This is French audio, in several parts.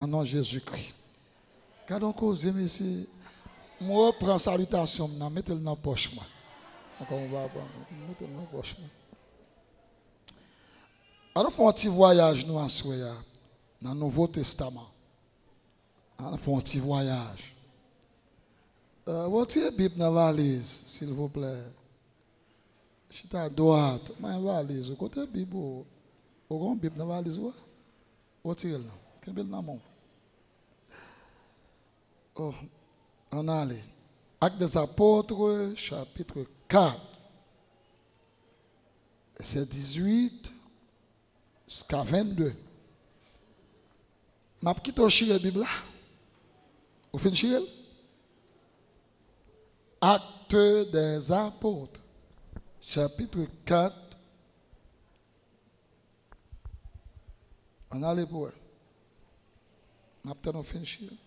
En nom de Jésus-Christ. Gardons cause, monsieur. Moi, prends salutation, mettez-le dans la poche. Mettez-le dans la poche. Alors, pour un petit voyage, nous, en Soya, dans le Nouveau Testament. Alors, pour un petit voyage. Votre Bible dans la valise, s'il vous plaît. Je suis à droite. Ma valise, au côté Bible. Au grand Bible dans la valise, retirez-le. Quelle belle maman. Oh, on a allé. Actes des Apôtres, chapitre 4. C'est 18 jusqu'à 22. Je vais quitter la Bible là. Vous finissez? Actes des Apôtres, chapitre 4. On a allé pour eux. On a peut-être fini.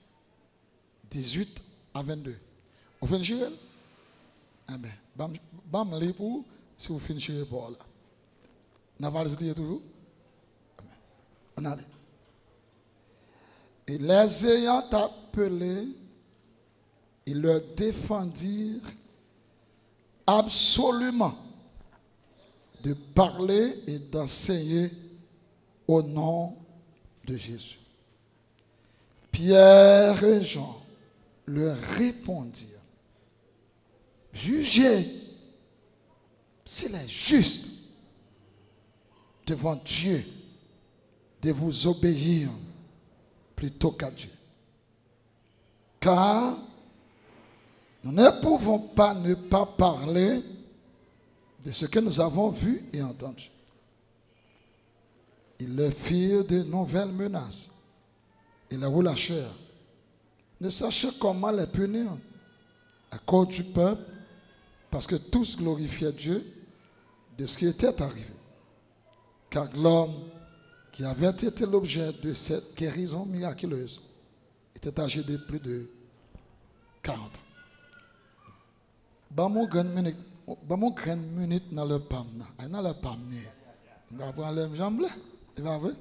18 à 22. Vous finissez? Eh bien, bam les pour si vous finissez pour là. On va les toujours. On a allé. Et les ayant appelés, ils leur défendirent absolument de parler et d'enseigner au nom de Jésus. Pierre et Jean leur répondirent, jugez s'il est juste devant Dieu de vous obéir plutôt qu'à Dieu. Car nous ne pouvons pas ne pas parler de ce que nous avons vu et entendu. Ils leur firent de nouvelles menaces et les relâchèrent, ne sachant comment les punir à cause du peuple, parce que tous glorifiaient Dieu de ce qui était arrivé. Car l'homme qui avait été l'objet de cette guérison miraculeuse était âgé de plus de 40 ans. Mon grande minute dans le pam. Dans le pam. On va prendre les jambes là. Il va voir.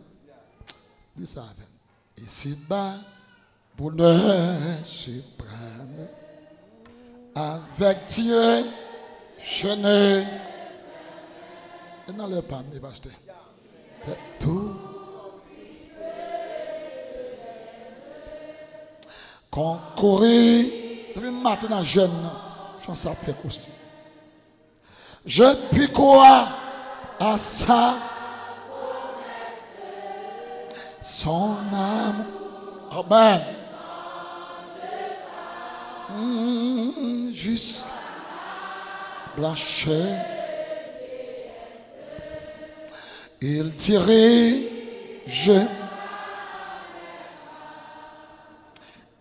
Dis ça avec. Ici-bas, bonheur suprême. Avec Dieu, je ne. Et dans le pam, il va se tout. Concourir. Depuis maintenant, jeune. Ça fait costume. Je puis croire à ça. Son âme. Amen. Juste blanchir. Il dirige.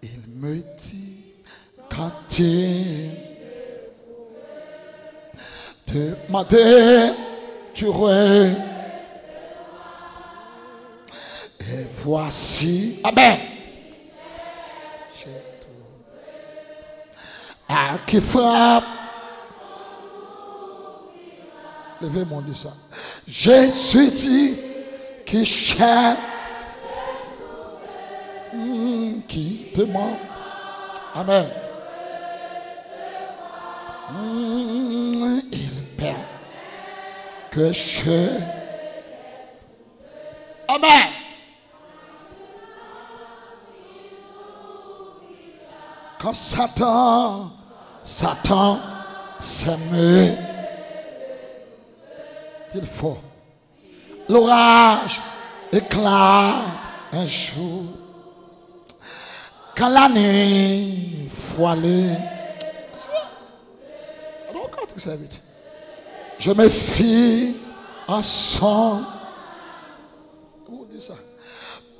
Il me dit quand il demander, tu restes. Et voici, amen. À qui frappe. Levez mon du sang. Jésus dit qui cherche, qui demande. Amen. Il perd que je. Amen. Quand Satan s'aime, il faut. L'orage éclate un jour. Quand la nuit voilée. Je me fie en son.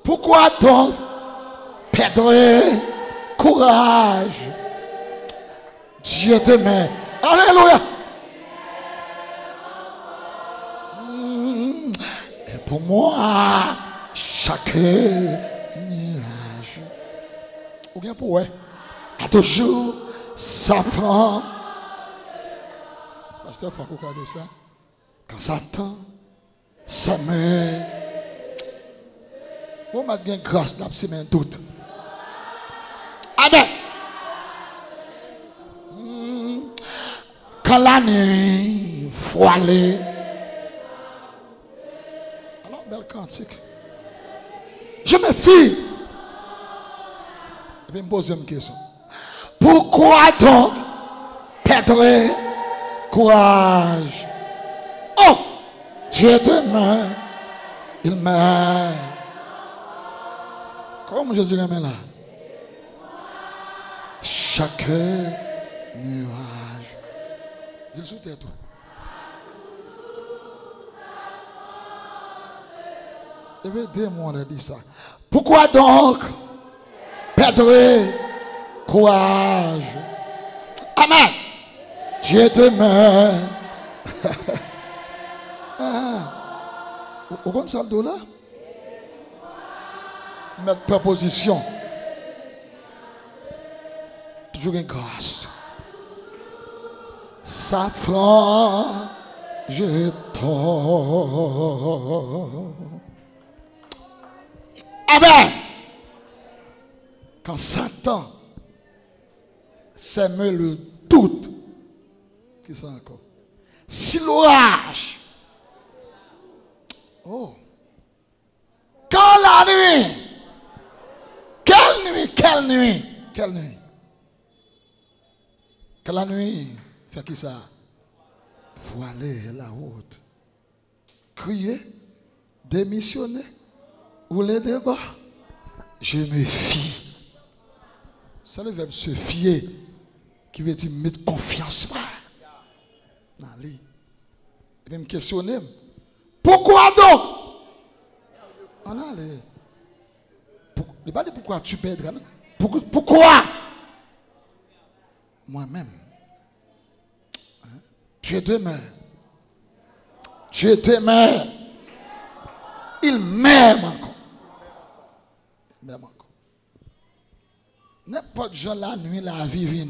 Pourquoi donc perdre courage? Dieu t'aime. Alléluia. Et pour moi, chaque nuage, ou bien pour eux, a toujours sa femme. Pasteur, il faut qu'on regarde ça. Quand Satan s'aime, Vous m'avez grâce la semaine toute. Amen. Quand la nuit voilée. Alors, bel cantique. Je me fie. Je vais me poser une question. Pourquoi donc perdre courage? Oh, Dieu t'aime. Il m'aime. Comment je dirais là? Chaque nuage. Dis-le sous terre, toi. Je vais dire, moi, on a dit ça. Pourquoi donc perdre courage? Amen. Dieu t'aime. Au compte ça, le là? Mettre proposition. Toujours une grâce. Safran, je t'en. Amen. Quand Satan sème le doute, qui ça encore? Si l'orage. Oh. Quand la nuit. Quelle nuit, quelle nuit, quelle nuit. Quand la nuit, fait qui ça? Voiler la route. Crier, démissionner, ou les débats. Je me fie. C'est le verbe se fier qui veut dire mettre confiance. Dans lui. Et puis me questionner. Pourquoi donc? On a les. Il pas dit pourquoi tu perdras. Pourquoi? Moi-même. Hein? Dieu demeure. Dieu demeure. Il m'aime encore. Il m'aime encore. N'importe gens la nuit, la vie vient.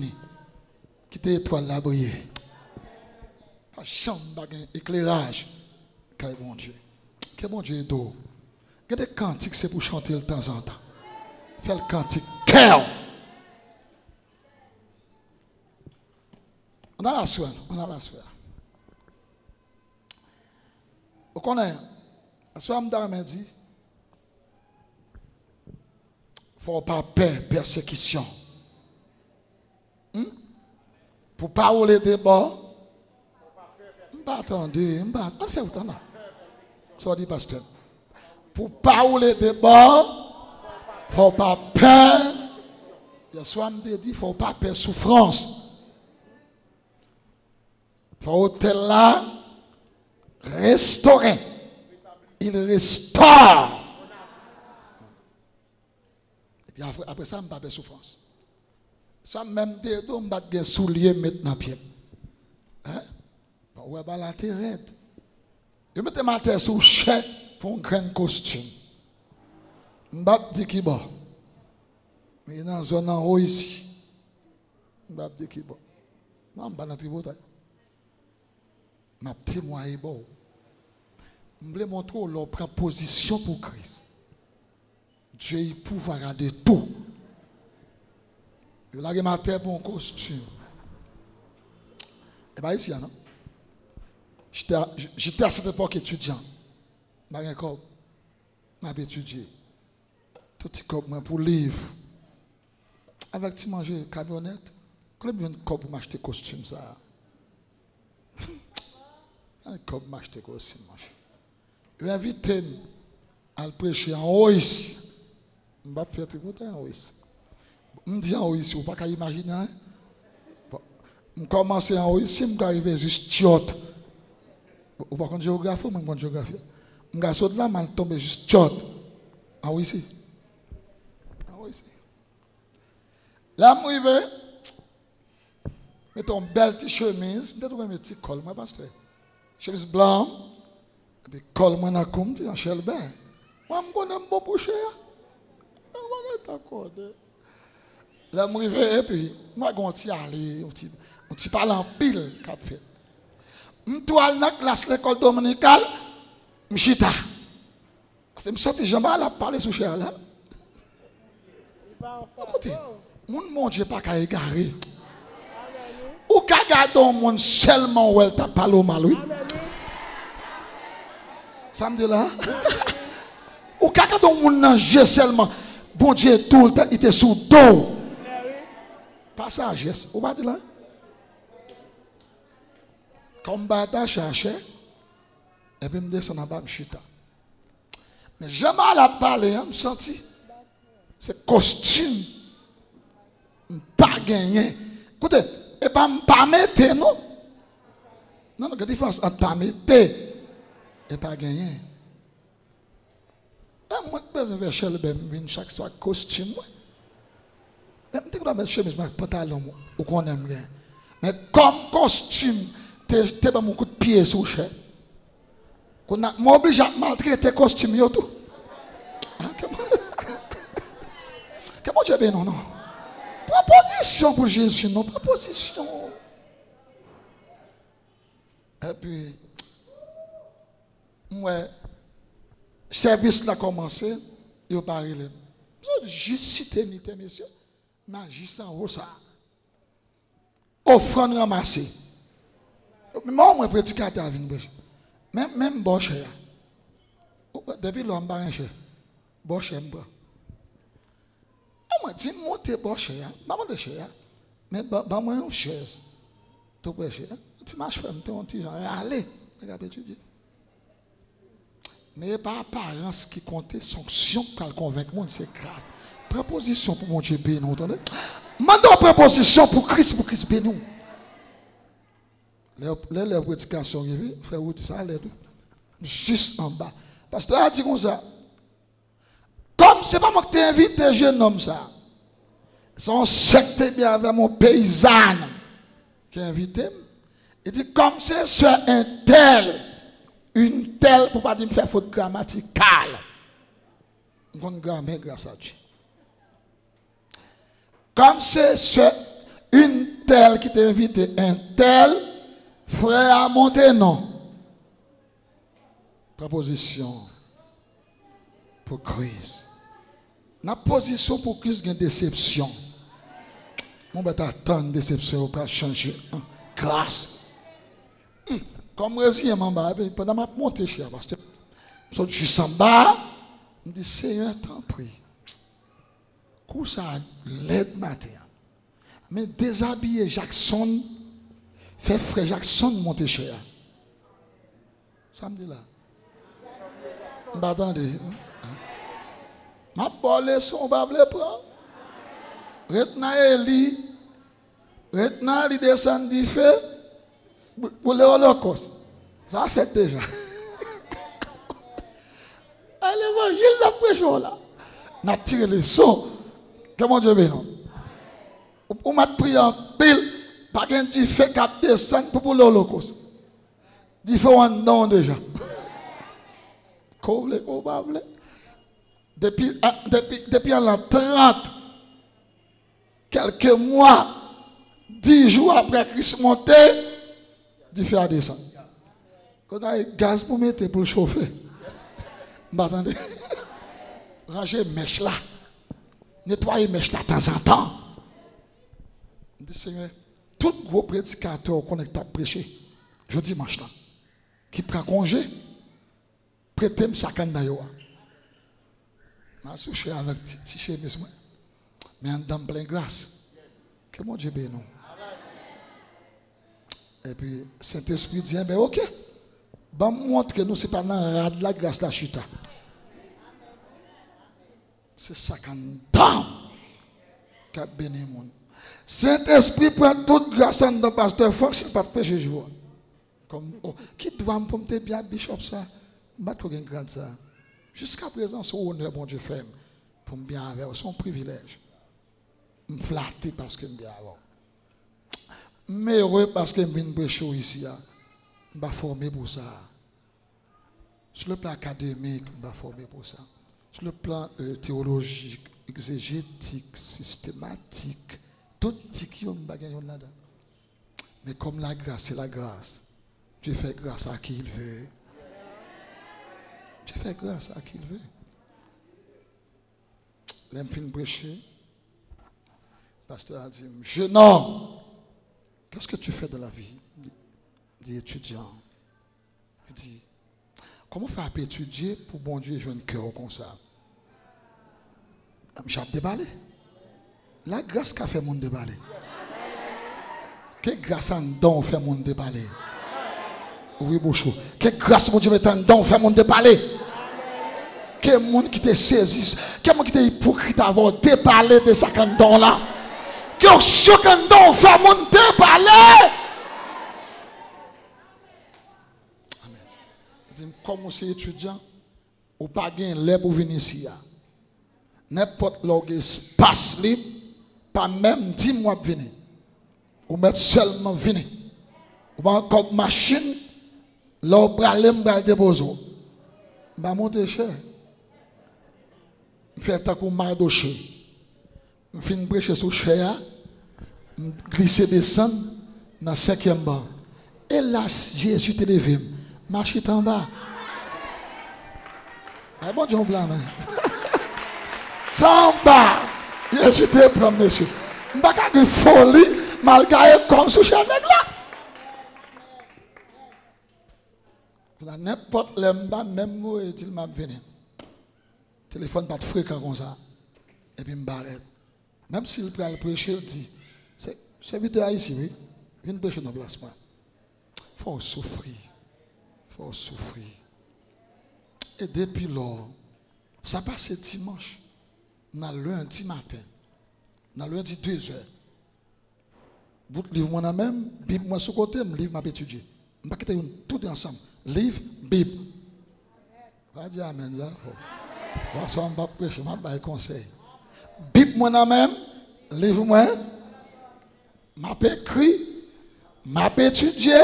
Quitte l'étoile la briller. Pas chambre, éclairage. Quel bon Dieu. Quel bon Dieu est d'eau. Il y a des cantiques, c'est pour chanter de temps en temps. Fais le cantique. Cœur. On a la soeur. On a la soeur. Vous connaissez. La soeur m'a dit. Il ne faut pas peur, persécution. Pour pas rouler des bords. Je ne vais pas attendre. Je ne vais pas faire autant. Soit dit pasteur. Pour pas rouler des bords, il ne faut pas peur. Il y a soit dit, il ne faut pas peur souffrance. Il faut être là, restaurer. Il restaure. Et puis après ça, je ne pas peur souffrance. Ça même des deux, je ne pas souliers maintenant pied. Hein? Ouais, bah la terre raide. Je mets ma tête sous chèque pour un grand costume. Je ne vais pas dire qui est mais dans la zone en haut ici. Je ne vais pas dire qui est bon. Non, je ne vais pas dire qui est ma petite moi est bon. Je voulais montrer où l'on prend position pour Christ. Dieu il pouvoir de tout. Je vais ma tête pour un costume. Et bien ici, non? J'étais à cette époque étudiant. Je n'avais étudié. Tout petit cop pour livre. Avec petit manger camionnette. Quand je viens de cop pour m'acheter costume, ça. Un cop pour m'acheter costume. Je invite à le prêcher en haut ici. Je ne vais pas faire tout en haut ici. Je me dis en haut ici, vous ne pouvez pas imaginer. Je commence en haut ici, je vais arriver juste tiot. Vous ne pouvez pas géographie, je ne géographie. Je vais sauter là, je tombe juste tiot. En haut ici. En haut ici. Là, je vais mettre une belle petite chemise, je vais mettre un petit col, moi, pasteur. Chemise blanche, et puis col, moi, je vais en ben. Moi, je connais un bon boucher. Je vais t'accorder. Là, je vais et puis, moi, je vais aller, je vais parler en pile, cap fait. Je vais aller dans la classe l'école dominicale, je chita. Parce que je me sens Jean-Baptiste a parlé sur cher là. Écoutez, mon Dieu pas qu'à égarer. Ou qu'à garder un monde seulement où elle t'a parlé au mal, oui. Ça me dit là. Ou qu'à garder un monde dans jeu seulement. Bon Dieu, tout le temps, il était sous dos. Pas ça, geste. Ou pas dire là? Comme bata cherché, et puis me descend en bas, me chuta. Mais jamais à la parler, me senti. C'est costume. Pas gagné. Écoutez, et pas mettre, non? Non, il y a différence entre pas mettre et pas gagner. Moi, je vais faire chez le ben, chaque soir costume. Je vais mettre chemise, pantalon, ou qu'on aime bien. Mais comme costume, tu as pas mon coup de pied sous le chef. Qu'on a m'oblige à maltraiter costume, yo tout. Comment tu es bien, non, non? Proposition pour Jésus, non, proposition. Et puis, moi, service l'a commencé, il a parlé. Juste cité, messieurs, mais juste en haut ça. Offrande ramassée. Moi, je prédicateur à venir. Même bon cher. Depuis l'homme, je suis bon cher. Moi, dis monter bon cher. Pas de cher. Mais moi, une chaise. Tout près cher. Tu marches ferme, tu es un petit genre. Allez, regarde étudier. Mais pas apparence qui compte, sanction pour le convaincre. C'est grâce. Proposition pour mon Dieu béni, vous entendez? Mandons proposition pour Christ béni. Les prédications arrivées, frère, vous dites ça, les deux. Juste en bas. Parce que a dit comme ça. Comme c'est pas moi qui t'ai invité, jeune homme, ça. C'est un secte bien avec mon paysan qui a invité. Il dit, comme c'est sur un tel, une telle, pour pas dire me faire faute grammaticale. On grammaire grâce à Dieu. Comme c'est sur une telle qui t'a invité, un tel, frère à monter, non. Proposition pour Christ. La position pour Christ, il y a une déception. On va attendre une déception pour changer. Grâce. Comme résilier mon bas, pendant ma montée cher, parce que je suis en bas, je me dis, Seigneur, t'en prie. Coup ça l'aide matin. Mais déshabiller Jackson, fait frère Jackson monter cher. Ça me dit là. Attendez. Ma bolé son bable prend. Retena Eli. Retena li descend du feu pour l'Holocauste. Ça a fait déjà. L'évangile la prêche là. N'a tiré les sons. Comment Dieu bénit. Ou m'a prié en pile. Pas qu'un du feu cap descend pour l'Holocauste. Du feu en non déjà. Depuis l'an 30, quelques mois, 10 jours après Christ monté, du feu à descendre. Quand on a gaz pour mettre pour le chauffer, m'attendez, ranger mèche là, nettoyer mèche là de temps en temps. Je dis, Seigneur, tout gros prédicateur qu'on est à prêcher, je dis, dimanche là, qui prend congé, prêtez-moi ça quand d'ailleurs. Je suis souché avec petit chemise, mais en dans plein grâce. Que mon Dieu bénisse. Et puis, Saint-Esprit dit, ben ok, ben montre que nous, ce n'est pas dans la de la grâce la chute. C'est ça qu'on donne. Qu'a béni le monde. Saint-Esprit prend toute grâce en dans pasteur Fox, il ne pas péché je vois. Comme, oh, qui doit me pomper bien, bishop ça? Je ne vais pas ça. Jusqu'à présent, c'est honneur, bon Dieu, fait pour me bien avoir. C'est un privilège. Je me flatter parce que je me bien avoir. Mais heureux parce que je viens prêcher ici. Je vais former pour ça. Sur le plan académique, je vais former pour ça. Sur le plan théologique, exégétique, systématique, tout ce qui est là-dedans. Mais comme la grâce, c'est la grâce. Dieu fait grâce à qui il veut. J'ai fait grâce à qui il veut. L'aime fin prêcher. Le pasteur a dit, jeune homme, qu'est-ce que tu fais de la vie? Il dit, étudiant. Il dit, comment faire pour étudier pour bon Dieu jouer un cœur comme ça? J'ai déballé. La grâce qu'a fait mon déballé. Quelle grâce en don fait mon déballé. Ouvrez bouche. Quelle grâce mon Dieu met en don fait mon déballé. Quel monde qui te saisit, quel monde qui te hypocrite avoir déballé de ça qu'un don là. Quel choc un don fait mon déballé. Amen. Je dis, comme vous êtes étudiant, ou pas gagner l'air pour venir ici. N'importe l'orgue espace libre, pas même 10 mois pour venir. Ou mettre seulement venir. Ou pas encore machine, l'or bralem bral déposer. Bah monter cher. Faire tant qu'on mardoché. Fin prêcher sous cher, glisser descendre dans 5e banc. Et là Jésus te levé, marche en bas. Ah bon Dieu blanc. Ça en bas, Jésus te prend, monsieur. Je ne vais pas faire folie, malgré comme ce cher là. N'importe l'emba, même moi, il m'a venu. Téléphone pas de fréquent comme ça. Et puis, je m'arrête. Même s'il prend le prêcher, il dit, c'est vite ici, oui. Viens prêcher dans le placement. Il faut souffrir. Il faut souffrir. Et depuis lors, ça passe dimanche. Dans lundi matin, dans lundi 2 heures, bout livre moi même, Bible moi sur côté, livre m'a étudié. On va quitter tout ensemble, livre, Bible. Va dire amen ça. Voilà, on va prêcher, on va conseil. Bible moi même, livre moi, m'a écrit, m'a étudié,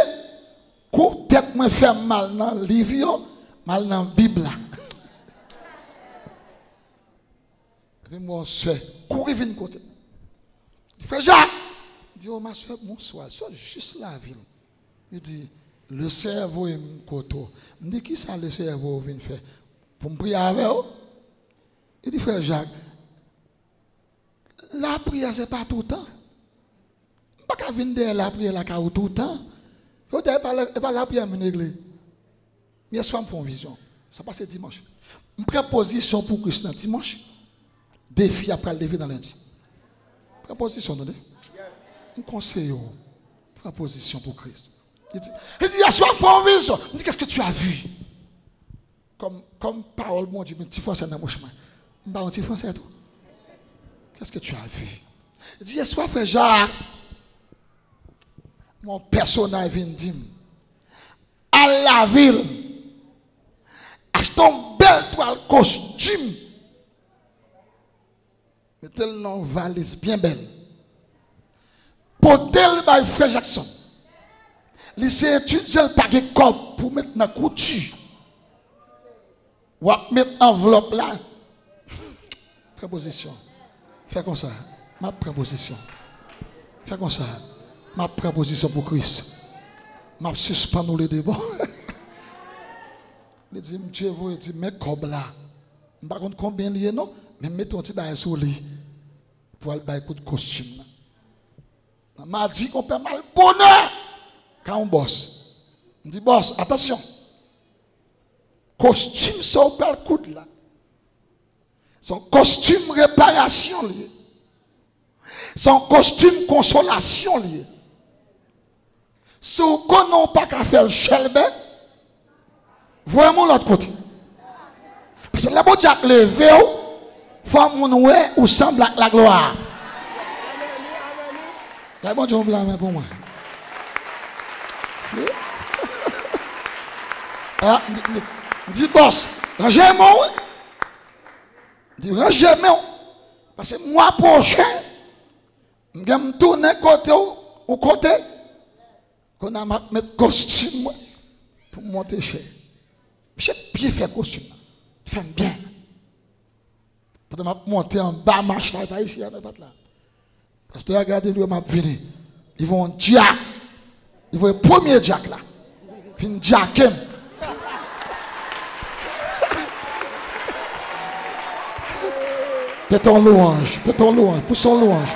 coup tête moi fait mal dans livre, mal dans Bible là. Mon soeur, courir vers côté. Il fait Jacques. Il dit, oh ma soeur, bonsoir. C'est juste la ville. Il dit, le cerveau est mon coteau. Il dit, qui ça le cerveau vient faire? Pour me prier avec vous? Il dit, frère Jacques, la prière, ce n'est pas tout le temps. Je ne peux pas venir la prière là tout le temps. Je ne peux pas la prière à mon église. Hier soir, je fais une vision. Ça passe dimanche. Je prends position pour Christ dimanche. Défi après le lever dans lundi. Prends position, non? Un conseil, prends position pour Christ. Il dit, il sois pour vision. Il dit, qu'est-ce que tu as vu? Comme parole, mon Dieu, mais petit français dans mon chemin. Je vais petit français tout. Qu'est-ce que tu as vu? Il dit, sois frère Jacques. Mon personnage vient dire, à la ville, achetons une belle toile costume. Mettez-le dans une valise bien belle. Portez-le par frère Jackson. Lycée étudiant le paquet cop pour mettre dans la couture. Ou mettre enveloppe là. Préposition. Fais comme ça. Ma préposition. Fais comme ça. Ma préposition pour Christ. Ma suspend les débats. Il dit, Dieu vous dit, mais comme là. Je ne sais pas combien il y a, non? Mais mettons un petit bail sur le lit pour aller coup de costume. M'a dit qu'on peut mal bonheur quand on bosse. On dit boss, attention. Costume sur le coude là. Son costume réparation lié. Son costume consolation lié. Si vous n'avez pas qu'à faire le chelbe, voyez-moi l'autre côté. Parce que là, bon Dieu a levé, faut mon ouais ou semble la gloire. Là, bon Dieu a blâmé pour moi. Ah, dis boss, rangez-moi. Dis rangez-moi. Parce que moi prochain, je vais me tourner côté ou côté. Qu'on a mettre costume pour monter chez. J'ai bien fait costume. Fait bien. Pour monter en bas, marche là, pas ici, pas là. Parce que regardez, lui, m'a venu. Ils vont un jack. Ils vont le premier jack là. Fin jackem. Pétons louange, poussons louange.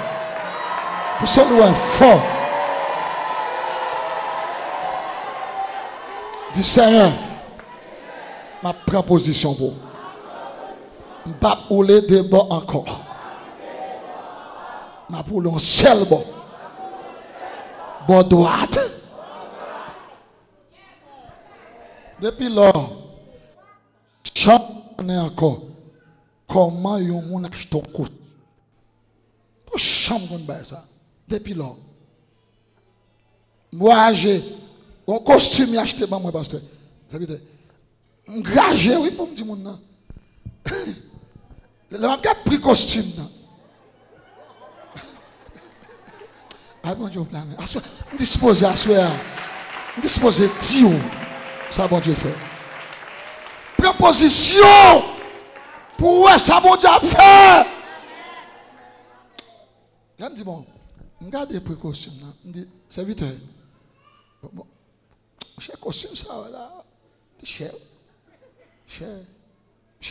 Poussons louange fort. Dis Seigneur, ma proposition pour. Je ne vais pas rouler de bon encore. Je vais rouler un seul bon. Bon droite. Depuis lors, je encore comment yon moun achète un coût. Pour chambre de ça. Depuis lors. Moi, j'ai un costume acheté par moi, pasteur. Ça veut dire, engagé, oui, pour me dire mon nom. Le m'a gâte pris costume. Ah bon Dieu, je dispose à soi. Je dispose Dieu. Ça bon Dieu fait. Proposition pour ça bon Dieu fait. Là, je dis bon, regarde les précautions. Je dis, serviteur, bon, cher costume ça là, cher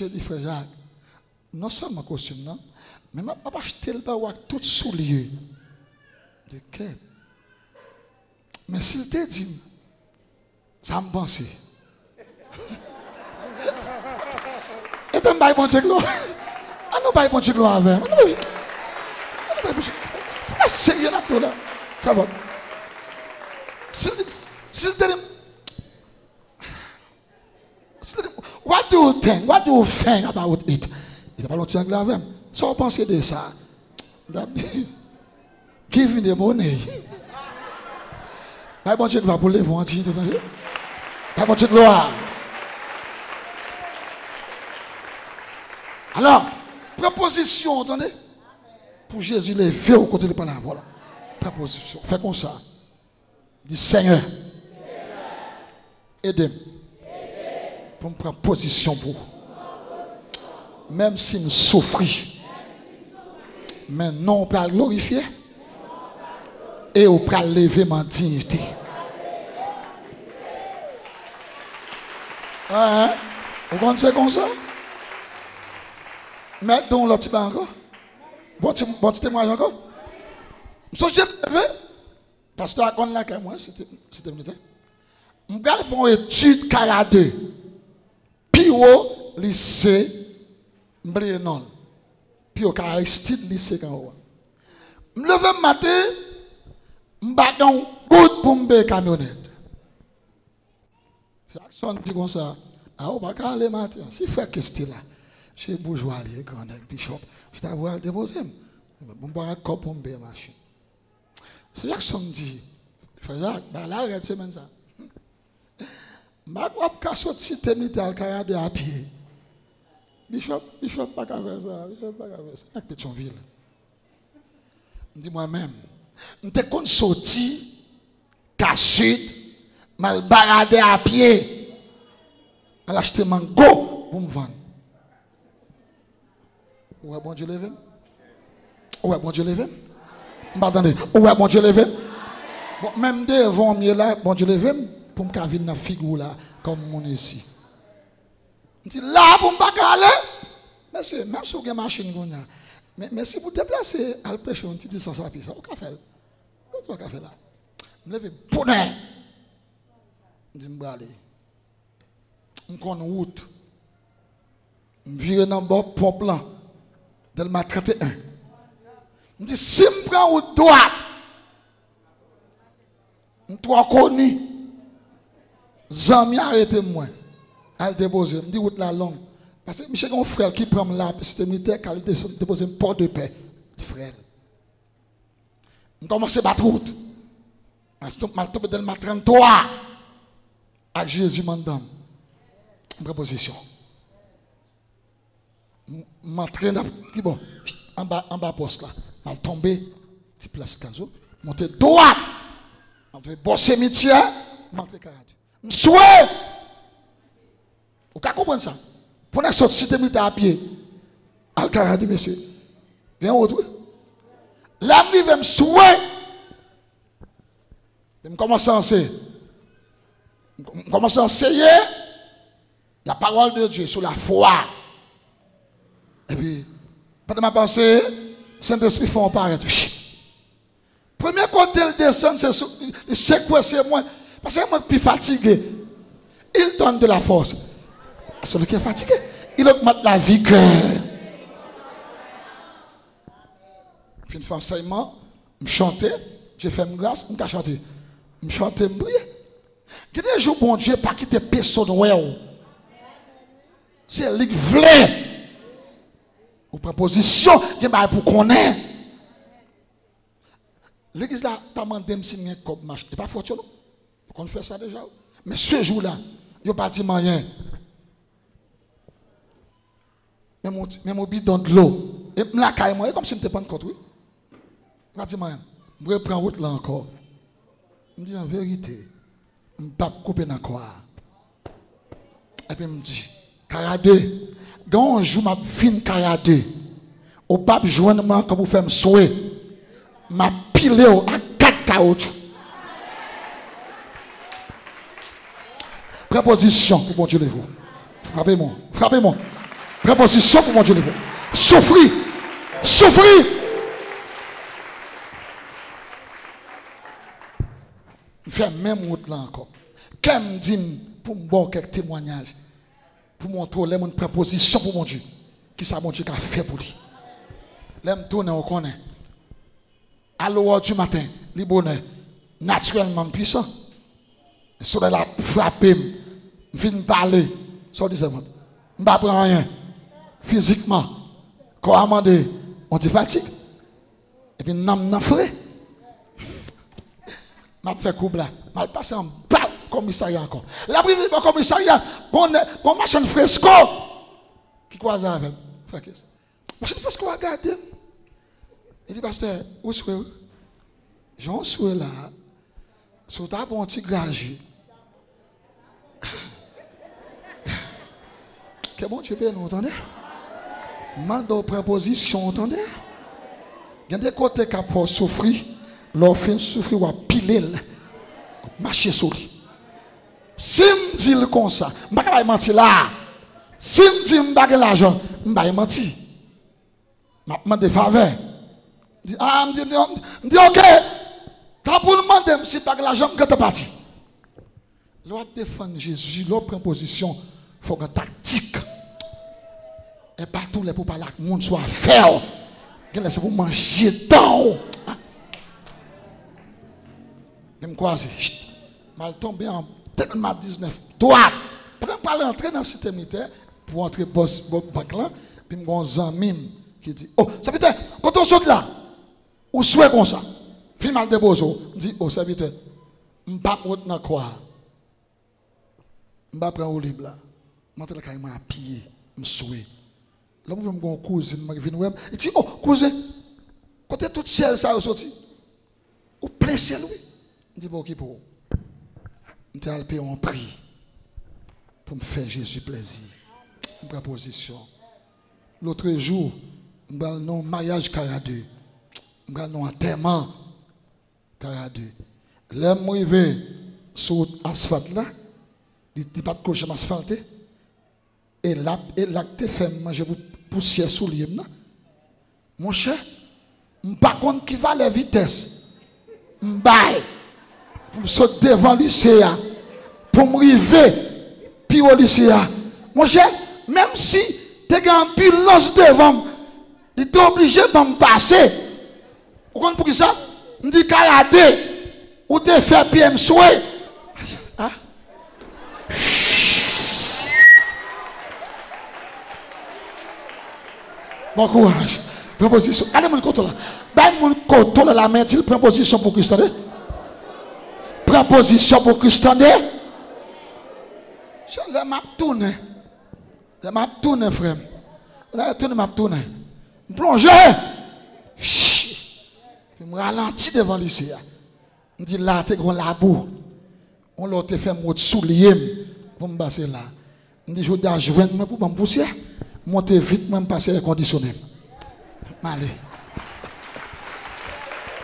dit frère Jacques, non seulement costume, non, mais je vais acheter le baou avec tout soulier. De quête. Mais s'il te dit, ça me pense. Et tu me bon Dieu gloire. Ah non, pas bon Dieu gloire avec. C'est pas sérieux là. Ça va. S'il te dit, what do you think? What do you think about it? Il n'a pas l'autre anglais avec. Ça vous pensez de ça? Give me the money. Pas bon Dieu gloire pour les vendre. Pas bon Dieu gloire. Alors, proposition, entendez? Pour Jésus, les vieux au côté de la voilà. Proposition. Fais comme ça. Dis Seigneur, aidez-moi pour me prendre position pour. Même si je souffre, mais non pour glorifier et pour lever ma dignité. Vous comprenez comme ça? Mettons l'autre petit encore. Bon petit témoignage encore. Je suis levé. Parce que quand là, moi, c'était militaire. Je vais faire une étude carrière 2. Puis au lycée, Mblénon. Puis au Aristide lycée quand on. Je me lève le matin, je vais un coup pour me camionnette. C'est action dit comme ça. Ah, on va pas aller matin. Si fait que c'était là, chez bourgeois, les grands bishop, je t'avoue à déposer. Je vais un cop pour me machine. C'est Jackson dit, frère Jacques, là, arrête semaine ça. Je vais pas sortir tes militaires à pied. Bishop, pas qu'à faire ça. Bishop, pas qu'à faire ça. C'est Pétionville. Je dis moi-même, je suis sorti, cassé, mal baradé à pied. Elle a acheté mango pour me vendre. Ouais, bon Dieu levé. Ouais, bon Dieu levé. M'attendez. Ouais, bon Dieu levé. Bon, même devant mieux là, bon Dieu levé pour me faire venir dans la figure là, comme mon ici. Je dis là pour me pas aller. Monsieur, même si vous avez une machine, mais si vous déplacez à l'prêcher, on dit ça, ça, ça, vous pouvez faire. Qu'est-ce que vous pouvez faire là? Je me lève bonheur. Je dis, je vais aller. Je prends une route. Je vire dans le bord pompe là. Del m'a 31. Je dis, si je prends route droite, je suis connu. Zami arrêtez moi. Elle dépose. Je dis route la longue. Parce que j'ai un frère qui prend là, c'était militaire, qui a déposé une porte de paix. Frère. Je commence à battre route. Je suis tombé dans le 33. Avec Jésus, madame. Proposition. Je m'entraîne en bas poste là. Je suis tombé, petit place caso. Je monte droit. Je vais bosser métier. Je monte carré. Je souhaite. Vous comprenez ça? Pour nous sortir de à pied. Al-Kara dit, monsieur. Il y a un autre. L'âme vive me souhaite. Je commence à enseigner. Je commence à enseigner la parole de Dieu sur la foi. Et puis, Pendant ma pensée, Saint-Esprit fait apparaître. Premier côté, il descend, c'est séquestrer moi. Parce que moi, je suis fatigué. Il donne de la force. Celui qui est fatigué, il augmente la vigueur. Je fais un enseignement, je chante, je fais une grâce, je chante. Je chante, je prie. Il y a des jours, bon Dieu, pas quitter personne. C'est lui qui voulait. Ou proposition, il y a pour connaître. L'église là, pas demandé si je comme marche. Et pas fortune. On fait ça déjà. Mais ce jour-là, il n'y a pas dit rien. Mais mon bidon de l'eau. Et la caille, moi, comme si je n'étais pas de côté. Oui. Je ne pas dit rien. Je reprends route là encore. Je me dis en vérité, je ne peux pas couper dans quoi. Et puis je me dis, Caradé, quand un jour je fin Caradé, au pape joindre quand vous faites me souhait, m'a pilé à 4 caoutchoucs. Préposition pour mon Dieu les vous. Frappez-moi, frappez-moi. Préposition pour mon Dieu les vous. Souffrir, souffrir. Je fais même route là encore. Quand me dit pour me voir quelques témoignages, pour montrer les prépositions pour mon Dieu, qui ça mon Dieu a fait pour lui. L'aime tourner, on connaît. À l'heure du matin, les bonheurs, naturellement puissant. Le soleil a frappé, je viens de parler. Ça dit ça, je ne prends rien. Physiquement, quand on dit fatigue. Et puis, je frais. Je fais couple là. Je passe en bas commissariat encore. La privée au commissariat, on machine fresco. Qui croise avec moi? Machine fresco, regardez. Il dit, pasteur, où est-ce j'en suis là. Sur ta bon petit gragie. Que bon Dieu, vous entendez? Mando préposition, entendez? Il y a des côtés qui pour souffrir, leur fin souffrir ou piler, marcher sur lui. Si je dis comme ça, je ne vais pas mentir là. Si je dis que je ne vais pas l'argent, je ne vais pas mentir. Je demande des faveurs. Je dis, ok, tant pour demander si je ne vais pas l'argent, je vais partir. L'autre défend Jésus, l'autre prend position, il faut une tactique. Et pas tous les pour parler que le monde soit faire. C'est pour manger dedans. Je me croise. Je suis tombé en tellement 19. Droite. Pendant que je entrer dans le système militaire, pour entrer dans le banque là, puis je me suis ami qui dit, oh, serviteur, quand on saute là, ou souhait comme ça, film al debozo, je dis, oh, serviteur, je ne vais pas prendre quoi. Je ne vais pas prendre au libre là. Je vais prendre à pied, je souhait. Là, je vais me cousine, je vais il dit, oh, cousin, côté tout ciel, ça a sorti. Ou plein ciel, oui. Je dis, bon, qui pour je vais payer un prix pour me faire Jésus plaisir. Une proposition. L'autre jour, je vais un mariage Caradé. Je vais un enterrement Caradé. Là, je vais sur l'asphalte là, il dit pas de coche asphalté. Et là, tu fais manger poussière sous lui. Mon cher, je ne sais pas qui va la vitesse. Je vais pour sauter devant le lycée, pour me river, puis au lycée. Mon cher, même si tu as un ambulance devant, il est obligé de me passer. Vous comprenez pour ça? Je dis Caradé, ou tu fais PM souhait. Bon courage. Proposition. Allez, mon côté là. Ben, mon côté là, la main, il prend position pour Christ. Proposition pour Christ. Je l'ai m'a tourné. Je m'a tourné, frère. Je tourné, m'a tourné. Je plonge. Je me ralentis devant lycée. Je dis là, tu es la boue. On l'a fait mon soulier pour me passer là. Je dis, je dois joindre pour me pousser. Montez vite, même passer les conditionnel. Allez.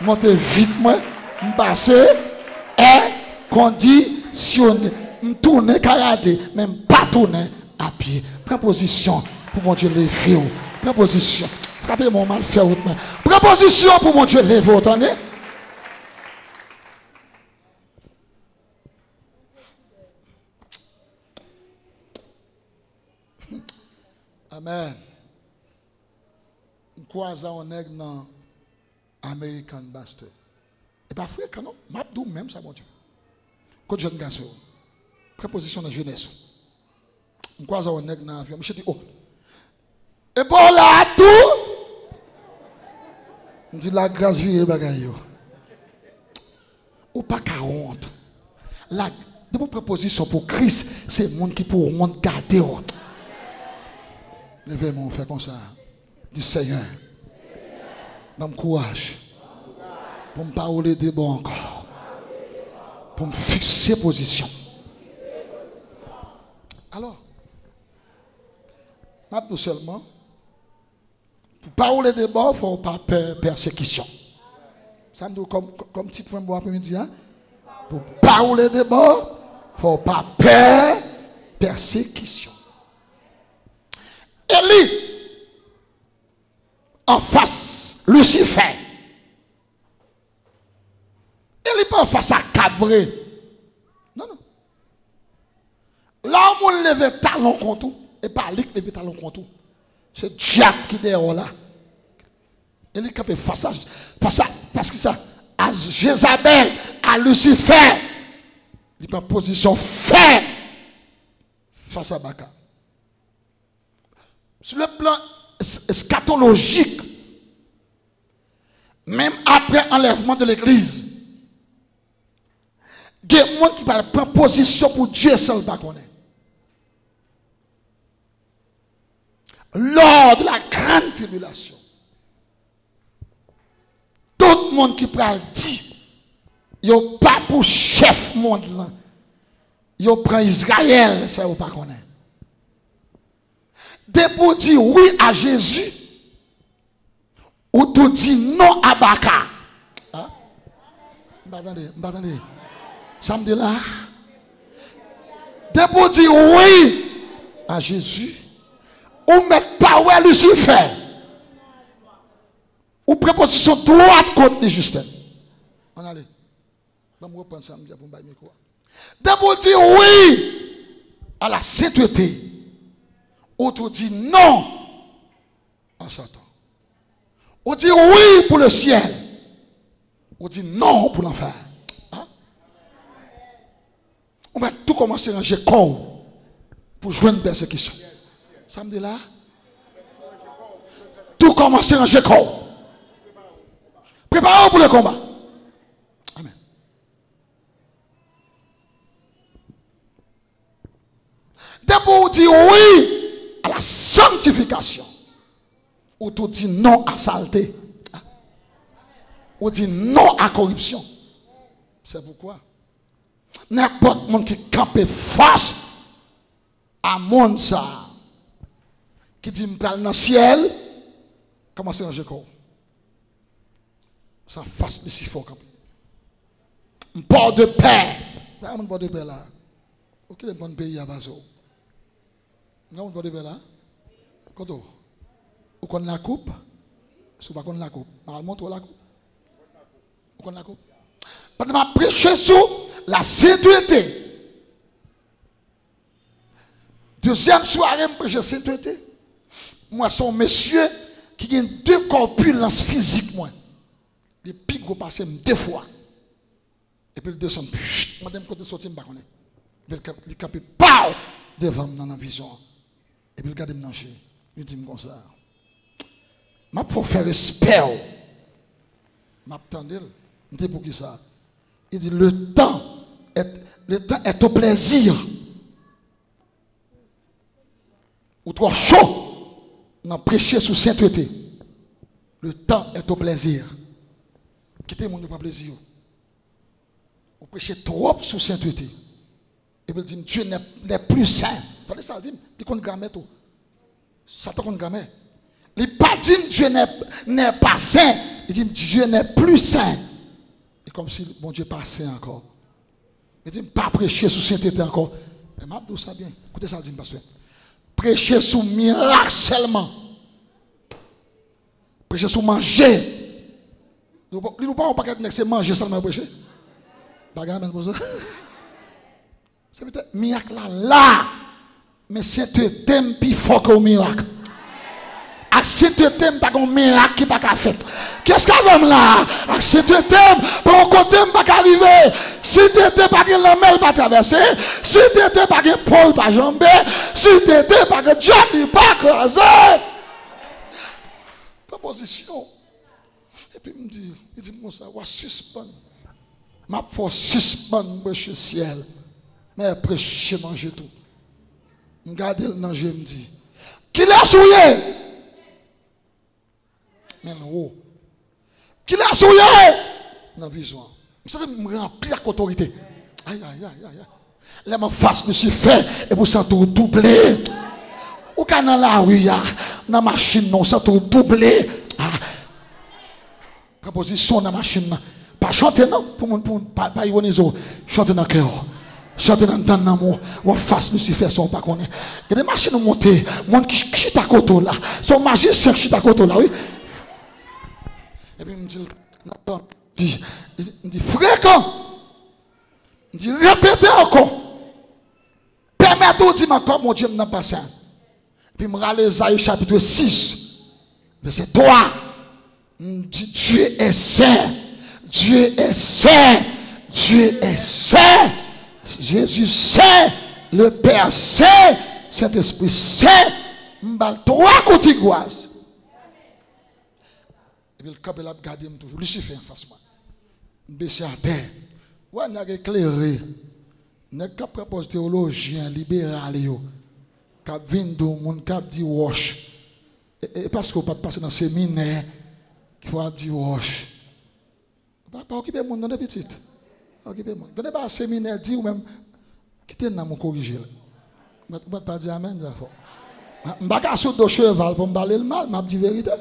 Montez vite, moi, me passer et conditionner. Me tourner, Caradé, même pas tourner à pied. Prends position pour mon Dieu, les filles. Prends position. Frappez mon mal, faire autre main. Proposition pour mon Dieu, levez, attendez. Amen. Nous croisons un aigle dans American Bastard. Et parfois, quand on m'a dit même ça, mon Dieu. Quand jeune garçon, préposition de jeunesse. Nous croisons un aigle dans l'avion. Je dis, oh. Et bon là, tout. On dit la grâce vie bagaille. Ou pas qu'à honte. La de vos propositions pour Christ, c'est le monde qui pour honte garder honte. Levez-moi, fait comme ça. Dis Seigneur, donne courage pour me parler de bon encore, pour me fixer position. Alors, tout seulement, pour parler de bon, il ne faut pas peur persécution. Ça me dit comme petit point pour après-midi. Hein? Pour parler de bon, il ne faut pas peur persécution. Élie, en face, Lucifer. Élie pas en face à Cabré. Non, non. Là où on lève talon contre tout, et pas lui qui lève talon contre tout. C'est diable qui est derrière là. Élie campé face à parce que ça, à Jézabel, à Lucifer, il prend position ferme face à Baka. Sur le plan eschatologique, même après l'enlèvement de l'église, il y a des gens qui prennent position pour Dieu seul, pas qu'on est. Lors de la grande tribulation, tout le monde qui prend dit, il n'y a pas pour chef monde là, il prend Israël, ça ou pas qu'on est. Dès pour dire oui à Jésus, ou tout dit non à Baka. Hein? M'attendez. Ça me dit là. Dès pour dire oui à Jésus, ou mettre pas à Lucifer, ou préposition droite contre Justin. On allait. Je vais reprendre ça, pour me micro. Dès pour dire oui à la sainteté, ou tu dis non à Satan. On dit oui pour le ciel. On dit non pour l'enfer. Hein? On va tout commencer à ranger corps pour jouer une persécution. Ça me dit là? Tout commencer à ranger corps. Préparez-vous pour le combat. Amen. D'abord, on dit oui à la sanctification. Ou tu dis non à saleté. Ou dit non à corruption. C'est pourquoi n'importe monde qui campe face à monde ça, qui dit me parle dans le ciel, comment c'est un jeu corps? Ça face de si fort camper. Un port de paix. Un port de paix là. Ok, le bon pays à Bazo. Non, on va de là. Quand on connaît la coupe, si on ne connaît la coupe, on montre la coupe. On connaît la coupe. Parce que je prêche sur la sainteté. Deuxième soirée, je prêche sainteté. Moi, c'est un monsieur qui a deux corpulences physiques. Les pics vont passer 2 fois. Et puis le descend. Madame, quand il sortit, je ne sais pas. Il capte pas devant dans la vision. Et puis il regarde mon chez. Il dit comme ça. Je faut faire respect. Je m'attendais. Il dit pour qui ça? Il dit le temps est au plaisir. Ou trop chaud. On a prêché sous sainteté. Le temps est au plaisir. Quittez mon pas plaisir. Vous prêchez trop sous sainteté. Et puis il dit Dieu n'est plus saint. Attendez ça, il dit, il compte grammaire tout. Satan compte grammaire. Il n'a pas dit Dieu n'est pas saint. Il dit Dieu n'est plus saint. Et comme si mon Dieu n'est pas saint encore. Il dit pas prêcher sous sainteté encore. Mais m'a dit ça bien. Écoutez ça, dit pasteur. Prêcher sous miracle seulement. Prêcher sur manger. Nous ne pouvons pas c'est manger seulement prêcher. Pas gamin pour ça. C'est peut-être miracle là. Mais c'est un thème plus fort que le miracle. C'est un thème pas un miracle qui pas qu'à faire. Qu'est-ce qu'il y a là? C'est un thème pour un côté pas qu'à arriver. Si tu n'étais pas que l'amel pas traverser, si tu n'étais pas que Paul pas jambé, si tu n'étais pas que Johnny pas crasé. Proposition. Et puis il dit moi ça va suspendre. M'a faut suspendre le ciel. Mais prêcher manger tout. Regardez le danger me dit. Qui l'a souillé? Mais non. Qui l'a souillé? Dans la vision. Ça me remplit avec autorité. Aïe, aïe, aïe, aïe. Là, ma face me suis fait et vous sentez doublé. Ou quand dans la rue, dans la machine, non, ça tout doublé. Proposition dans la machine. Pas chanter, non, pas ironiser. Chanter dans le cœur. Chanter dans l'amour. Ou face Lucifer, son pas connaît. Il y a des machines montées. Monde qui chute à côté là. Son magicien qui chute à côté là, oui. Et puis il me dit, fréquent. Il me dit, répétez encore. Permettez-vous de dire encore, mon Dieu, n'a pas ça. Puis il me râle Isaïe chapitre 6, verset 3. Il me dit, Dieu est saint. Dieu est saint. Dieu est saint. Jésus saint. Le Père saint. Saint-Esprit saint. M'bal 3 coutigoises. Et puis le cap, il a gardé toujours. Lucifer en face moi. Baissé à terre. Ouais, on a éclairé. On a propose théologien libéral yo. Cap vindo mon cap dit wash. Et parce qu'on pas passer dans séminaire, qu'il faut dire wash. Pas occuper mon dans des petites. Occuper moi. Donnez pas séminaire dit ou même quitter dans mon corriger. Moi pas dire amen ça fort. M'baka sur do cheval pour m'baler le mal, m'a dit vérité.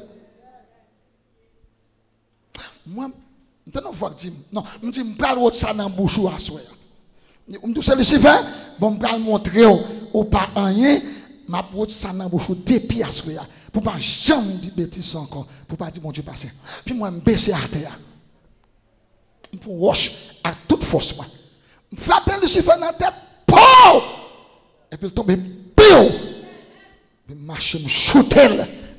Moi, je ne vois pas non, je dis, je parle de ça dans la bouche à soi. Je dis, c'est Lucifer, bon, je vais montrer au pas rien, je vais ça dans la bouche depuis à soi. Pour ne pas jamais dire bêtises encore, pour ne pas dire mon Dieu passé. Puis moi, je me baisse à terre. Pour wash à toute force. Je frappe Lucifer dans la tête, pow! Et puis il tombe, pio! Je marche, je shoot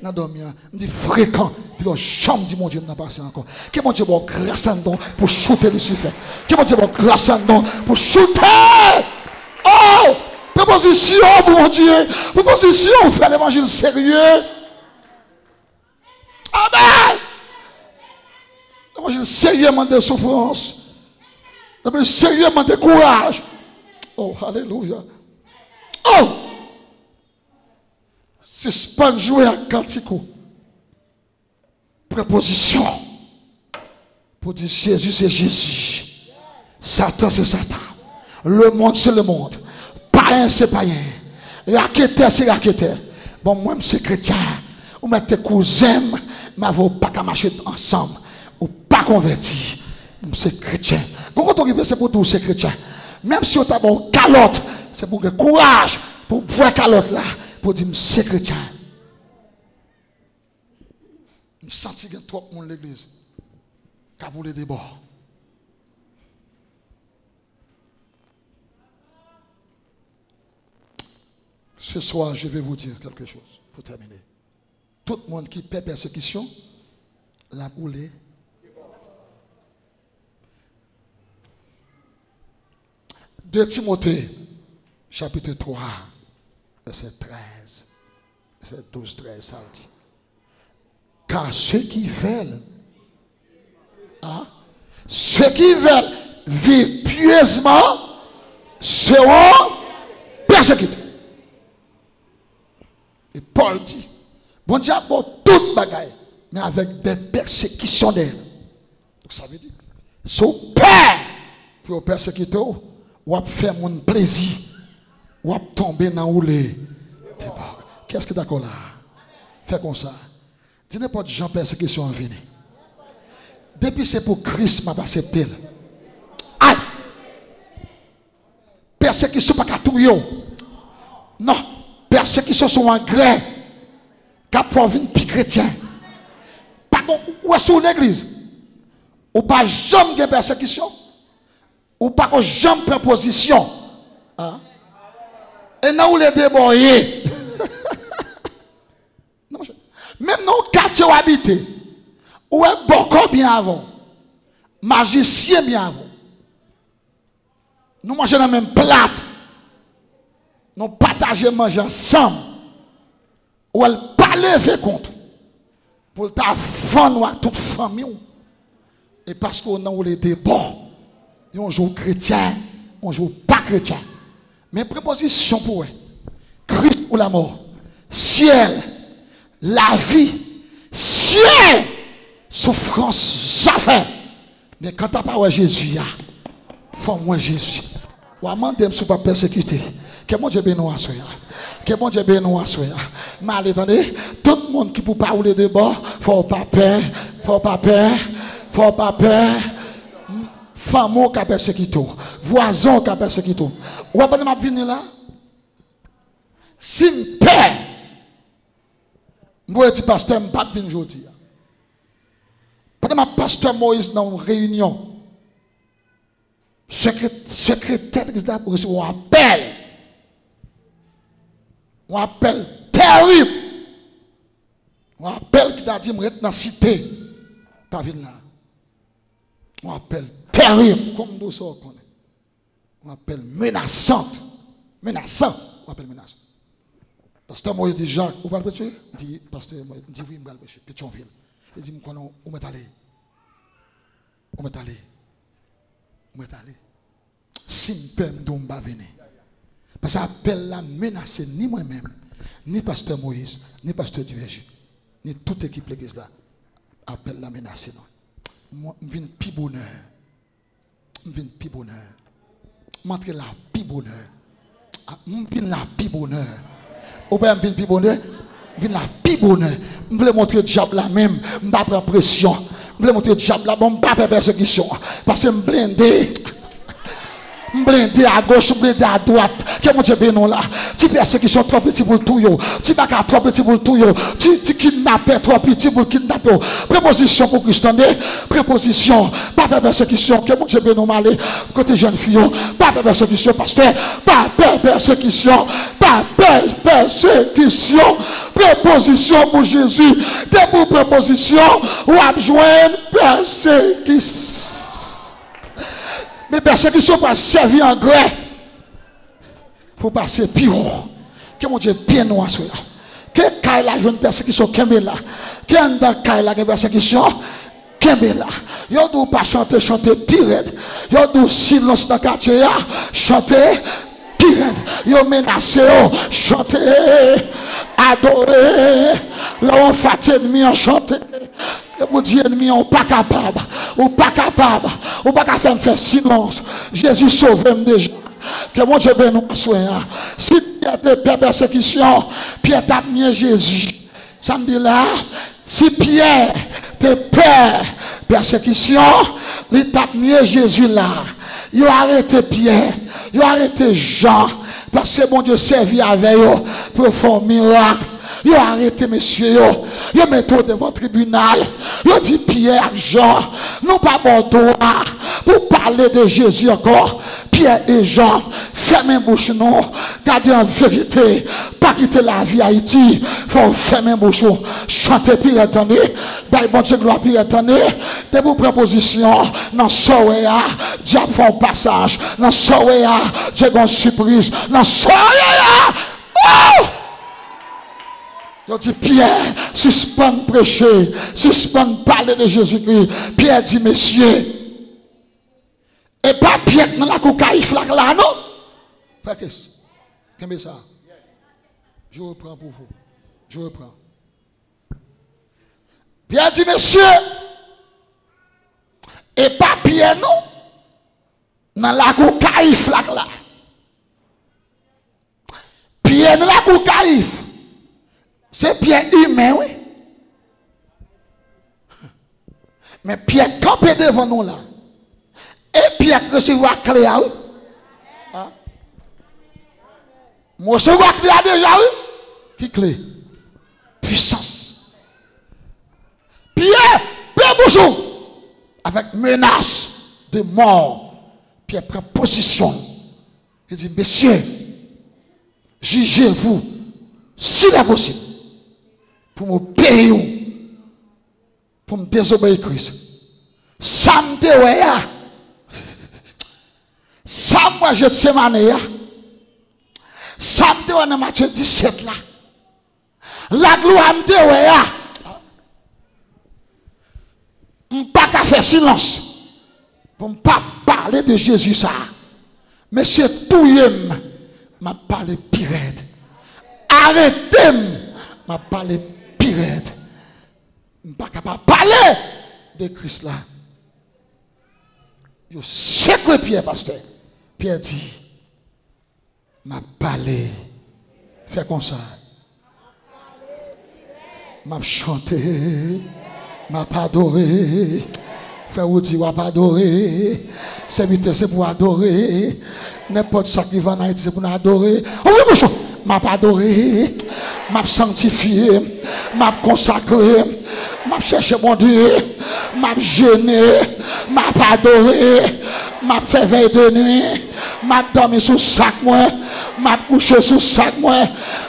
dans dormir, me dit fréquent, puis le chambre dit mon Dieu n'a pas passé encore. Que mon Dieu bon grâce en don pour shooter Lucifer. Que mon Dieu bon grâce en don pour shooter. Oh, proposition pour mon Dieu, proposition pour faire l'évangile sérieux. Amen. L'évangile sérieusement de souffrance, l'évangile sérieusement de courage. Oh, alléluia. Oh. Suspend jouer à cantico. Préposition. Pour dire Jésus c'est Jésus. Satan c'est Satan. Le monde c'est le monde. Païen c'est païen. Raqueteur c'est raqueteur. Bon, moi c'est chrétien. Ou mettez cousins, mais vous pas qu'à marcher ensemble. Ou pas converti. C'est chrétien. Quand on c'est pour tout c'est chrétien. Même si on a bon calotte, c'est pour que courage pour voir calotte là. Pour dire, c'est chrétien. Je sens qu'il y a trop de monde dans l'église. Car vous les débords. Ce soir, je vais vous dire quelque chose pour terminer. Tout le monde qui paie persécution, la boule. 2 Timothée, chapitre 3. Verset 13, verset 12, 13, ça dit. Car ceux qui veulent vivre pieusement seront persécutés. Et Paul dit, bon Dieu a toute bagaille, mais avec des persécutions d'elle. Donc ça veut dire, son père pour persécuter, ou faire mon plaisir. Ou tomber dans l'oulé. Qu'est-ce que d'accord là? Fais comme ça. Dis n'importe Jean persécution en venir. Depuis c'est pour Christ m'a accepté. Aïe! Persécution pas qu'à tout yo. Non. Persécution sont en gré. Cap faut venir plus chrétien. ou est-ce l'église? Ou pas jamais de persécution? Ou pas que jamais prendre position? Hein? Et non, les débordés. Même dans le quartier où habité, où est beaucoup bien avant, magicien bien avant. Nous mangeons la même plate. Nous partageons manger ensemble. Ou elle pas lever contre. Pour ta vendre à toute famille. Et parce qu'on a les débats. On joue chrétien, on joue pas chrétien. Mais préposition pour eux. Christ ou la mort. Ciel, la vie, ciel, souffrance, ça fait. Mais quand tu n'as pas Jésus, il faut moi Jésus. Ou à demander si pas persécuté. Que bon Dieu bénisse à soya. Que bon Dieu bénisse à soya. Mais attendez, tout le monde qui peut parler de bord, faut pas peur, faut pas peur, faut pas peur. Femme qui a persécuté, voisin qui a persécuté. Ou à peine m'a venir là. Si me père, moi dis pasteur, je ne pas venir aujourd'hui. Pendant que pasteur Moïse dans une réunion, secrétaire d'Église on appelle terrible. On appelle qui t'a dit, je dans la cité. Pas venir là. On appelle terrible, comme nous sommes. On appelle menaçante. Menaçant. On appelle menaçant. Pasteur Moïse dit, Jacques, vous parlez prêcher? Dit, pasteur Moïse, dit, oui, je vais prêcher. Pétionville. Il dit, où m'est allé? Où m'est allé? Où m'est allé? Si je peux me venir. Parce que l'appel là menacé ni moi-même, ni pasteur Moïse, ni pasteur Duverger, ni toute équipe de l'église là. Appel là menacé. Moi, je viens plus bonheur. Je viens plus bonheur. Je montre la plus bonheur. Je viens la plus bonheur. Ou bien je viens plus bonheur. Je viens la plus bonheur. Je veux montrer le diable là même. Je ne vais pas prendre pression. Je veux montrer le diable là. Je ne vais pas faire persécution. Parce que je suis blindé. Blindé à gauche, blindé à droite. Que mon Dieu bénisse là. Tu persécution trop petit pour le tout. Tu bagarre trop petit pour le tout. Tu kidnappes trop petit pour le kidnapper. Préposition pour Christ. Préposition. Pas de persécution. Que mon Dieu bénisse malé. Côté jeune fille. Pas de persécution, pasteur. Pas de persécution. Pas de persécution. Préposition pour Jésus. Des pour préposition. Ou adjoindre persécution. Mais persécution pour servir en gré. Pour passer pire. Que mon Dieu bien nous assoit. Que Kaila joue une persécution Kembela. Que dans Kaila une persécution Kembela. Yo dou pas chanter pire. Yo dou silence dans quartier chanter pire. Yo menacé chanter adorer. Là on fatigue ennemi en chanter. Et vous dites ennemi on pas capable. Ou pas capable. Ou pas capable faire silence. Jésus sauve-moi déjà. Que mon Dieu bénisse soin. Si Pierre te perd persécution, Pierre t'a mis Jésus. Ça me dit là, si Pierre te perd persécution, il t'a mis Jésus là. Il a arrêté Pierre, il a arrêté Jean, parce que mon Dieu servit avec eux pour faire un miracle. Ils ont arrêté monsieur, ils ont mis devant le tribunal. Ils ont dit Pierre, Jean, nous pas bon droit pour parler de Jésus encore. Pierre et Jean, fermez bouche non, gardez en vérité, pas quitter la vie Haïti, faut fermer bouche, chanter puis attendre, bah bon Dieu gloire puis attendre, de vos propositions, dans Soya, Dieu fait un passage, dans Soya, Dieu a une surprise, dans Soya, oh! Il dit Pierre, suspend prêcher, suspend parler de Jésus-Christ. Pierre dit, messieurs, et pas Pierre dans la coucaïf là, non? Frère, qu'est-ce que ça? Je reprends pour vous. Je reprends. Pierre dit, messieurs, et pas Pierre, non? Dans la coucaïf là. Pierre dans la coucaïf. C'est Pierre humain, oui. Mais Pierre campé devant nous là. Et Pierre recevoir clé, oui. Ah. Moi, recevoir clé déjà, oui. Qui clé? Puissance. Pierre, bonjour, avec menace de mort. Pierre prend position. Il dit, messieurs, jugez-vous, s'il est possible, pour me payer, pour me désobéir Christ. Ça me déoya. Ça moi je sais manéa. Ça me déoya dans Matthieu 17 là. La gloire me déoya. Je ne peux pas faire silence. Pour ne pas parler de Jésus ça. Monsieur Touyem m'a parlé pirate. Arrêtez-moi m'a parlé pirate. Je ne suis pas capable de parler de Christ là. Je sais que Pierre, pasteur. Pierre dit, m'a parlé. Fais comme ça. M'a chanté. M'a pas adoré. Frère ou dit, m'a pas adoré. Serviteur, c'est pour adorer. N'importe ça qui va en Haïti, c'est pour adorer. Oh oui, bonjour. M'a pas adoré. M'a sanctifié. M'a consacré. M'a cherché mon Dieu. M'a gêné. M'a pas adoré. M'a fait veille de nuit. M'a dormi sous sac moi. M'a couché sous sac moi.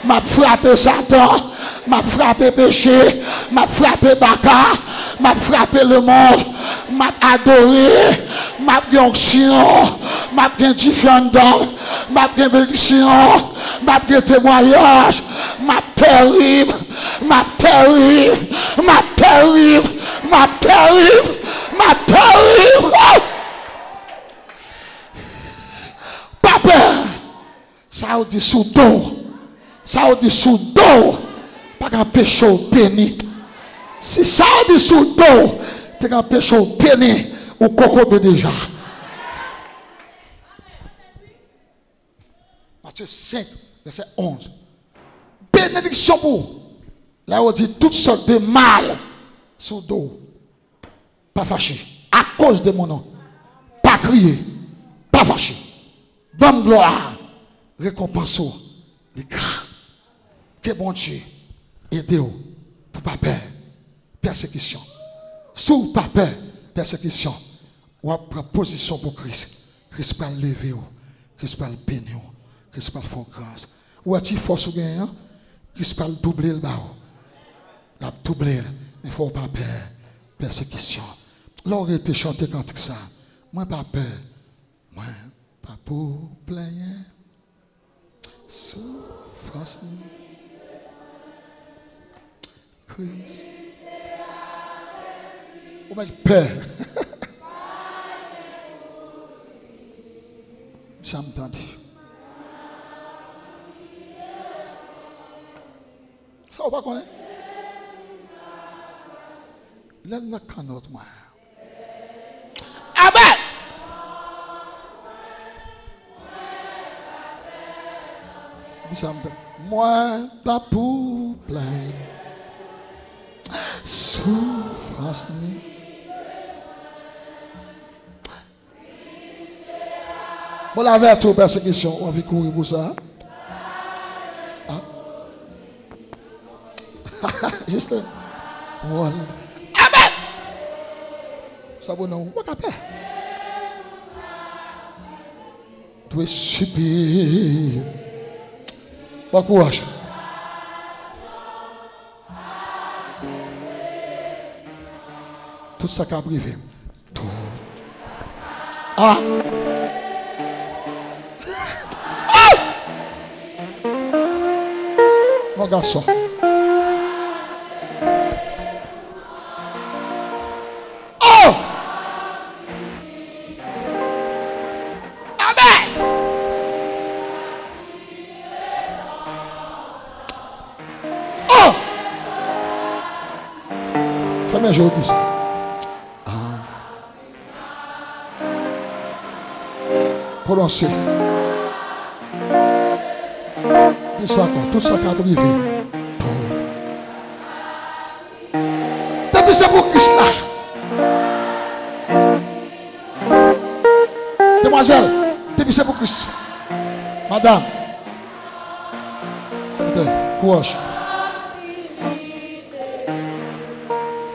M'a frappé Satan. M'a frappé péché. M'a frappé baka. M'a frappé le monde. M'a adoré. M'a onction. M'a différents dons. M'a bénédiction. M'a témoignage. M'a terrible. M'a terrible. M'a terrible. M'a terrible. M'a terrible. Pas peur. Ça a dit sous dos. Ça a dit sous dos. Pas qu'un péché au péni. Si ça a dit sous dos, t'es qu'un péché au péni ou coco déjà. Matthieu 5, verset 11. Bénédiction pour. Là on dit toutes sortes de mal sous dos. Pas fâché. À cause de mon nom. Pas crier. Pas fâché. Bonne gloire. Récompense. Les grands. Que bon Dieu. Aidez-vous. Pour pas peur. Persécution. Sous pas peur. Persécution. Ou à prendre position pour Christ. Christ va lever. Christ va bénir. Christ va faire grâce. Ou a-t-il force ou gagnant? Christ va doubler le bas. La doubler. Mais il ne faut pas peur. Persécution. L'on a été chanté quand ça. Moi pas peur. Moi pas pour plaindre. Souffrance. Christ. Oh my peur. Ça me tente. Ça on va connaître. Là n'a qu'un autre moi. Amen. Dis ça me tente. Moi pas pour plaindre. Souffrance ni. Bon, la vertu aux persécutions, on va courir pour ça. Ah. Juste là. Voilà. Amen. Ça va non. What happened? Tu es super. Bon courage. Tout ça qui a privé. Tout. Ah. Mon garçon. Oh! Amen! Oh! Fais-moi jouer tout ça. Prononcez. Dis ça encore. Tout ça qui a privé. Depuis c'est pour Christ là. Demoiselle, depuis c'est pour Christ. Madame. Serviteur, courage.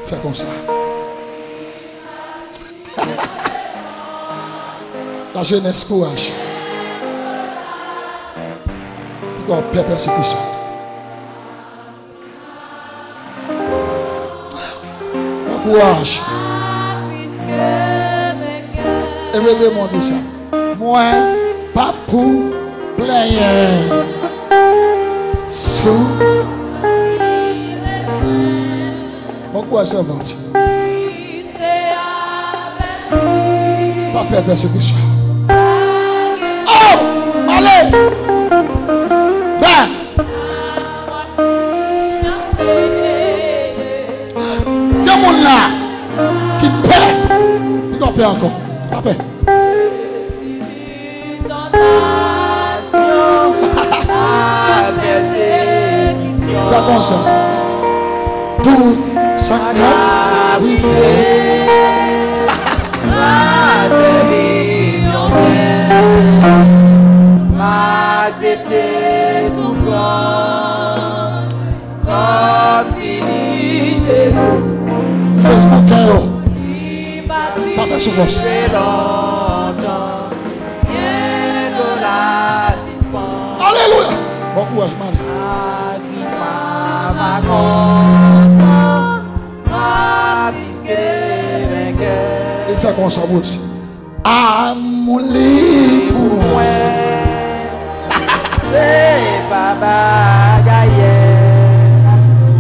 Fais comme ça. La jeunesse, courage. Pourquoi on perd persécution? Courage. Et me demander ça. Moi, pas pour plaire. Sous. Pourquoi ça va? Pas perdre persécution. Oh! Allez! Ben! Il y a mon là qui perd. Il va perdre encore. Pas perdre. Fais comme ça. Tout ça a arrivé. Accepter souffrance comme si l'idée fais mon cœur. Pas de souffrance. longtemps bientôt la suspense. Alléluia. Bon courage, man. Ma content, ma puisque vainqueur. Il fait comme ça, vous aussi. À mon lit pour moi. C'est pas bagaille.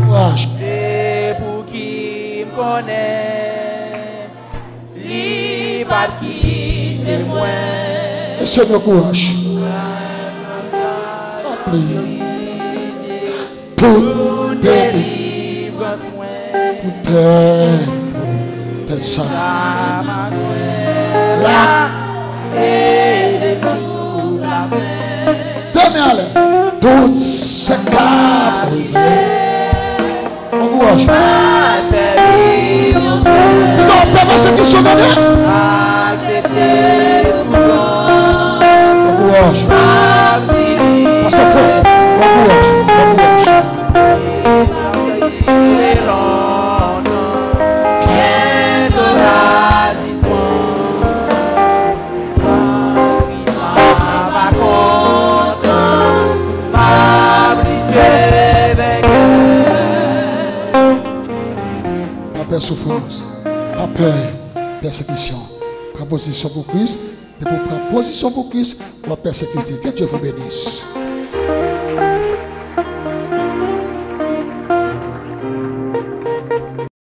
Courage. C'est pour qui me connaît. Libre qui témoin. Et c'est le courage. Appelez. Tout délivrance peut-être ça. Là et les jours la fin. Demain, allez. Tout ce qu'a privé. Bon courage. Non, pas ce qui sont donnés. Accepter souffrance. Bon courage. Pasteur Frère. Bon courage. Bon courage. Pas peur souffrance, pas peur persécution. Prends position pour Christ. De pour prendre position pour Christ, la persécuter. Que Dieu vous bénisse.